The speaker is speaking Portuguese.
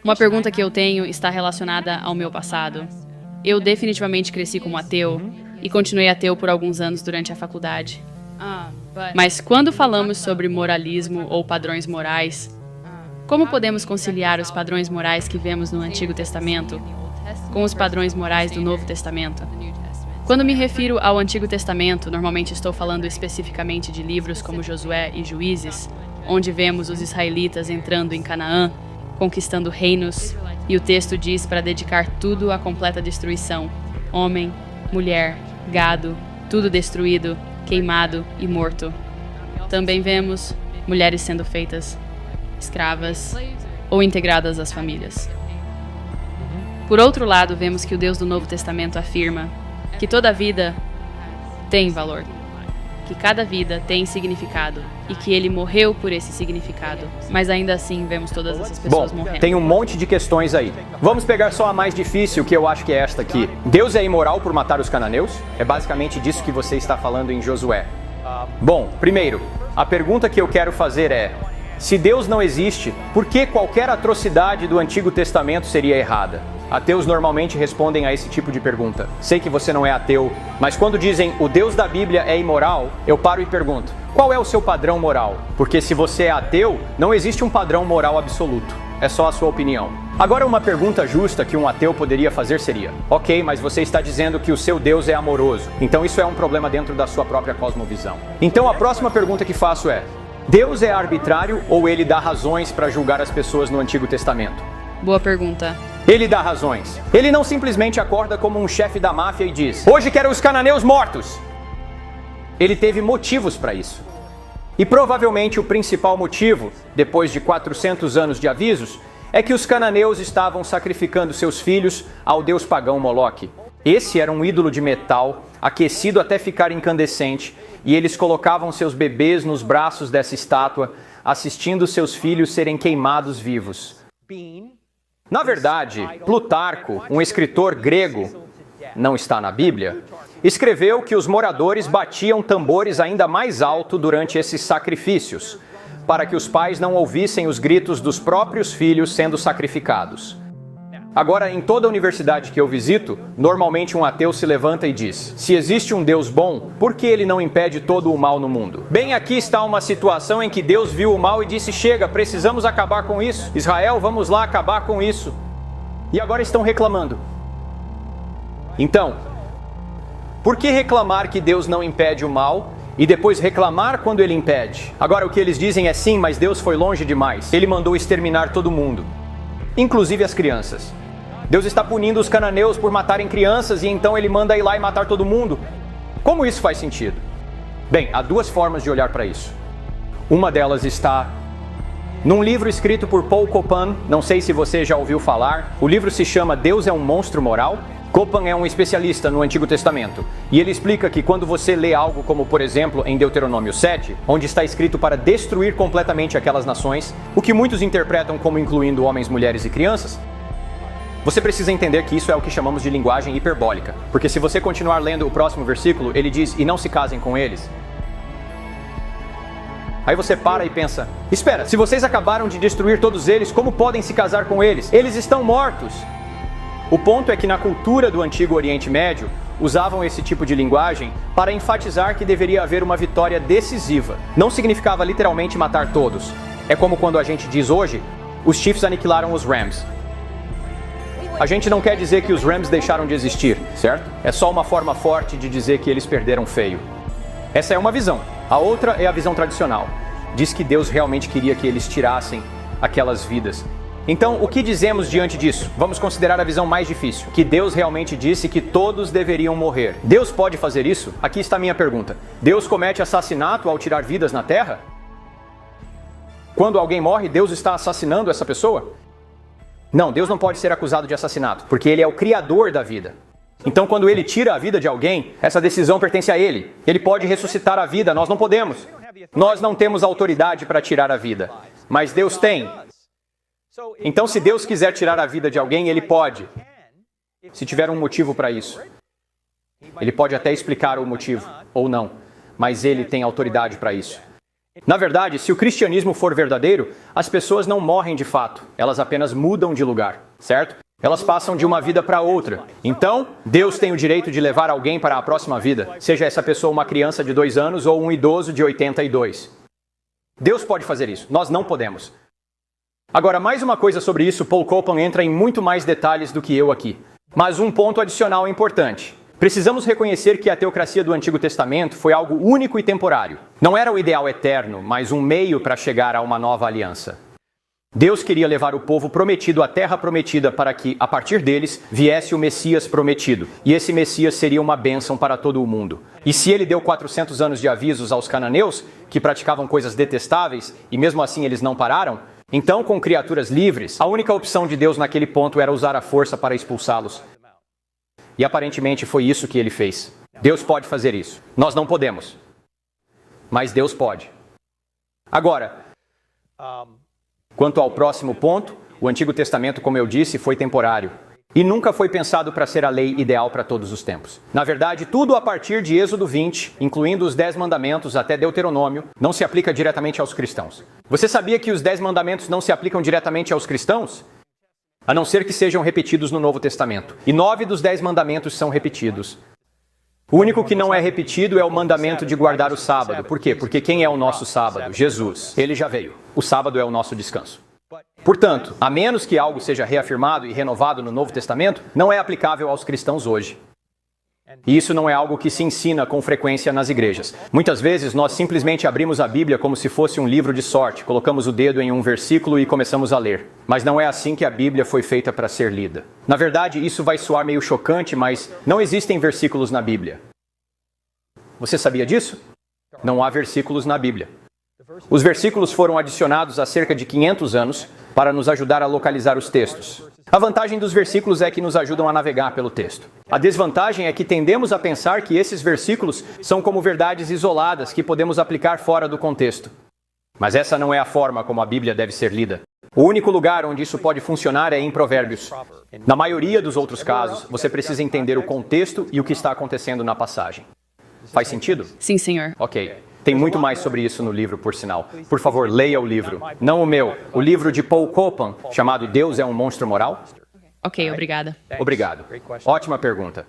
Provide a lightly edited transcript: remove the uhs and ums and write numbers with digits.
Uma pergunta que eu tenho está relacionada ao meu passado. Eu definitivamente cresci como ateu e continuei ateu por alguns anos durante a faculdade. Mas quando falamos sobre moralismo ou padrões morais, como podemos conciliar os padrões morais que vemos no Antigo Testamento com os padrões morais do Novo Testamento? Quando me refiro ao Antigo Testamento, normalmente estou falando especificamente de livros como Josué e Juízes, onde vemos os israelitas entrando em Canaã, conquistando reinos, e o texto diz para dedicar tudo à completa destruição: homem, mulher, gado, tudo destruído, queimado e morto. Também vemos mulheres sendo feitas escravas ou integradas às famílias. Por outro lado, vemos que o Deus do Novo Testamento afirma que toda vida tem valor, que cada vida tem significado e que ele morreu por esse significado. Mas ainda assim vemos todas essas pessoas morrendo. Tem um monte de questões aí. Vamos pegar só a mais difícil, que eu acho que é esta aqui. Deus é imoral por matar os cananeus? É basicamente disso que você está falando em Josué. Bom, primeiro, a pergunta que eu quero fazer é: se Deus não existe, por que qualquer atrocidade do Antigo Testamento seria errada? Ateus normalmente respondem a esse tipo de pergunta. Sei que você não é ateu, mas quando dizem o Deus da Bíblia é imoral, eu paro e pergunto: qual é o seu padrão moral? Porque se você é ateu, não existe um padrão moral absoluto. É só a sua opinião. Agora, uma pergunta justa que um ateu poderia fazer seria: ok, mas você está dizendo que o seu Deus é amoroso, então isso é um problema dentro da sua própria cosmovisão. Então a próxima pergunta que faço é: Deus é arbitrário ou ele dá razões para julgar as pessoas no Antigo Testamento? Boa pergunta. Ele dá razões. Ele não simplesmente acorda como um chefe da máfia e diz: hoje quero os cananeus mortos. Ele teve motivos para isso. E provavelmente o principal motivo, depois de 400 anos de avisos, é que os cananeus estavam sacrificando seus filhos ao deus pagão Moloque. Esse era um ídolo de metal, aquecido até ficar incandescente, e eles colocavam seus bebês nos braços dessa estátua, assistindo seus filhos serem queimados vivos. Na verdade, Plutarco, um escritor grego, não está na Bíblia, escreveu que os moradores batiam tambores ainda mais alto durante esses sacrifícios, para que os pais não ouvissem os gritos dos próprios filhos sendo sacrificados. Agora, em toda a universidade que eu visito, normalmente um ateu se levanta e diz: se existe um Deus bom, por que ele não impede todo o mal no mundo? Bem, aqui está uma situação em que Deus viu o mal e disse: chega, precisamos acabar com isso. Israel, vamos lá acabar com isso. E agora estão reclamando. Então, por que reclamar que Deus não impede o mal e depois reclamar quando ele impede? Agora, o que eles dizem é: sim, mas Deus foi longe demais. Ele mandou exterminar todo mundo, inclusive as crianças. Deus está punindo os cananeus por matarem crianças e então ele manda ir lá e matar todo mundo. Como isso faz sentido? Bem, há duas formas de olhar para isso. Uma delas está num livro escrito por Paul Copan, não sei se você já ouviu falar. O livro se chama Deus é um Monstro Moral. Copan é um especialista no Antigo Testamento e ele explica que quando você lê algo como, por exemplo, em Deuteronômio 7, onde está escrito para destruir completamente aquelas nações, o que muitos interpretam como incluindo homens, mulheres e crianças, você precisa entender que isso é o que chamamos de linguagem hiperbólica. Porque se você continuar lendo o próximo versículo, ele diz: e não se casem com eles. Aí você para e pensa: espera, se vocês acabaram de destruir todos eles, como podem se casar com eles? Eles estão mortos! O ponto é que na cultura do Antigo Oriente Médio, usavam esse tipo de linguagem para enfatizar que deveria haver uma vitória decisiva. Não significava literalmente matar todos. É como quando a gente diz hoje: os Chiefs aniquilaram os Rams. A gente não quer dizer que os Rams deixaram de existir, certo? É só uma forma forte de dizer que eles perderam feio. Essa é uma visão. A outra é a visão tradicional. Diz que Deus realmente queria que eles tirassem aquelas vidas. Então, o que dizemos diante disso? Vamos considerar a visão mais difícil, que Deus realmente disse que todos deveriam morrer. Deus pode fazer isso? Aqui está a minha pergunta. Deus comete assassinato ao tirar vidas na Terra? Quando alguém morre, Deus está assassinando essa pessoa? Não, Deus não pode ser acusado de assassinato, porque ele é o criador da vida. Então, quando ele tira a vida de alguém, essa decisão pertence a ele. Ele pode ressuscitar a vida, nós não podemos. Nós não temos autoridade para tirar a vida, mas Deus tem. Então, se Deus quiser tirar a vida de alguém, ele pode, se tiver um motivo para isso. Ele pode até explicar o motivo, ou não, mas ele tem autoridade para isso. Na verdade, se o cristianismo for verdadeiro, as pessoas não morrem de fato, elas apenas mudam de lugar, certo? Elas passam de uma vida para outra. Então, Deus tem o direito de levar alguém para a próxima vida, seja essa pessoa uma criança de 2 anos ou um idoso de 82. Deus pode fazer isso, nós não podemos. Agora, mais uma coisa sobre isso, Paul Copan entra em muito mais detalhes do que eu aqui. Mas um ponto adicional importante. Precisamos reconhecer que a teocracia do Antigo Testamento foi algo único e temporário. Não era o ideal eterno, mas um meio para chegar a uma nova aliança. Deus queria levar o povo prometido à terra prometida para que, a partir deles, viesse o Messias prometido. E esse Messias seria uma bênção para todo o mundo. E se ele deu 400 anos de avisos aos cananeus, que praticavam coisas detestáveis, e mesmo assim eles não pararam, então, com criaturas livres, a única opção de Deus naquele ponto era usar a força para expulsá-los. E aparentemente foi isso que ele fez. Deus pode fazer isso. Nós não podemos. Mas Deus pode. Agora, quanto ao próximo ponto, o Antigo Testamento, como eu disse, foi temporário. E nunca foi pensado para ser a lei ideal para todos os tempos. Na verdade, tudo a partir de Êxodo 20, incluindo os 10 mandamentos até Deuteronômio, não se aplica diretamente aos cristãos. Você sabia que os 10 mandamentos não se aplicam diretamente aos cristãos? A não ser que sejam repetidos no Novo Testamento. E 9 dos 10 mandamentos são repetidos. O único que não é repetido é o mandamento de guardar o sábado. Por quê? Porque quem é o nosso sábado? Jesus. Ele já veio. O sábado é o nosso descanso. Portanto, a menos que algo seja reafirmado e renovado no Novo Testamento, não é aplicável aos cristãos hoje. E isso não é algo que se ensina com frequência nas igrejas. Muitas vezes nós simplesmente abrimos a Bíblia como se fosse um livro de sorte, colocamos o dedo em um versículo e começamos a ler. Mas não é assim que a Bíblia foi feita para ser lida. Na verdade, isso vai soar meio chocante, mas não existem versículos na Bíblia. Você sabia disso? Não há versículos na Bíblia. Os versículos foram adicionados há cerca de 500 anos para nos ajudar a localizar os textos. A vantagem dos versículos é que nos ajudam a navegar pelo texto. A desvantagem é que tendemos a pensar que esses versículos são como verdades isoladas que podemos aplicar fora do contexto. Mas essa não é a forma como a Bíblia deve ser lida. O único lugar onde isso pode funcionar é em Provérbios. Na maioria dos outros casos, você precisa entender o contexto e o que está acontecendo na passagem. Faz sentido? Sim, senhor. Ok. Tem muito mais sobre isso no livro, por sinal. Por favor, leia o livro. Não o meu. O livro de Paul Copan, chamado Deus é um Monstro Moral? Ok, obrigada. Obrigado. Ótima pergunta.